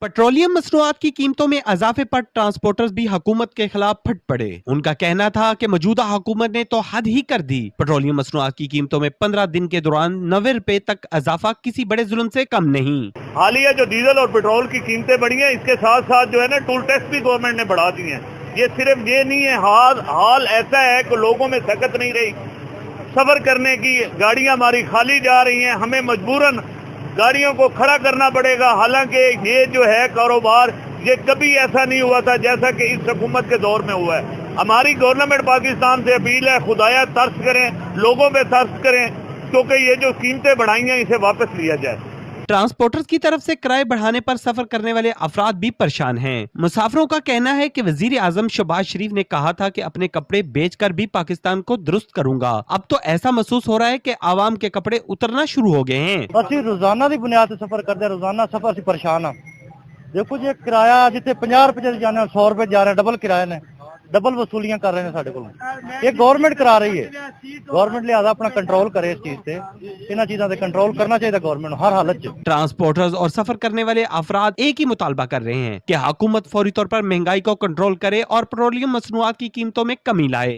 Petroleum मसनूआत की कीमतों में इजाफे पर ट्रांसपोर्टर्स भी हुकूमत के खिलाफ फट पड़े। उनका कहना था कि मौजूदा हुकूमत ने तो हद ही कर दी। पेट्रोलियम मसनूआत की कीमतों में 15 दिन के दौरान 90 रुपए तक इजाफा किसी बड़े जुल्म से कम नहीं। हालिया जो डीजल और पेट्रोल की कीमतें बढ़ी हैं, इसके साथ साथ जो है ना टोल टैक्स भी गवर्नमेंट ने बढ़ा दिए हैं। ये सिर्फ ये नहीं है, हाल ऐसा है कि लोगों में सकत नहीं रही सफर करने की। गाड़ियां हमारी खाली जा रही हैं, हमें मजबूरन गाड़ियों को खड़ा करना पड़ेगा। हालांकि ये जो है कारोबार, ये कभी ऐसा नहीं हुआ था जैसा कि इस हुकूमत के दौर में हुआ है। हमारी गवर्नमेंट पाकिस्तान से अपील है, खुदाया तर्स करें, लोगों पे तर्स करें, क्योंकि ये जो कीमतें बढ़ाई हैं इसे वापस लिया जाए। ट्रांसपोर्टर्स की तरफ से किराए बढ़ाने पर सफर करने वाले अफराद भी परेशान हैं। मुसाफिरों का कहना है कि वजीर आजम शहबाज शरीफ ने कहा था कि अपने कपड़े बेचकर भी पाकिस्तान को दुरुस्त करूंगा। अब तो ऐसा महसूस हो रहा है कि आवाम के कपड़े उतरना शुरू हो गए हैं। ਅਸੀਂ ਰੋਜ਼ਾਨਾ ਦੀ ਬੁਨਿਆਦ ਤੇ ਸਫਰ ਕਰਦੇ ਹਾਂ, ਰੋਜ਼ਾਨਾ ਸਫਰ ਅਸੀਂ ਪਰੇਸ਼ਾਨ ਹਾਂ। ਦੇਖੋ ਜੀ ਕਿਰਾਇਆ ਜਿੱਥੇ 50 ਰੁਪਏ ਦੇ ਜਾਂਦੇ 100 ਰੁਪਏ ਜਾ ਰਹੇ, ਡਬਲ ਕਿਰਾਏ ਨੇ, ਡਬਲ ਵਸੂਲੀਆਂ ਕਰ ਰਹੇ ਨੇ ਸਾਡੇ ਕੋਲੋਂ। ਇਹ ਗਵਰਨਮੈਂਟ ਕਰਾ ਰਹੀ ਹੈ। ਗਵਰਨਮੈਂਟ ਲਿਆਦਾ ਆਪਣਾ ਕੰਟਰੋਲ करे इस चीज से। ਇਹਨਾਂ ਚੀਜ਼ਾਂ ਤੇ ਕੰਟਰੋਲ करना चाहिए गवर्नमेंट ਨੂੰ हर हालत च। ट्रांसपोर्टर्स और सफर करने वाले अफराद एक ही मुतालबा कर रहे हैं कि हुकूमत फौरी तौर पर महंगाई को कंट्रोल करे और पेट्रोलियम मसनूआत की कीमतों में कमी लाए।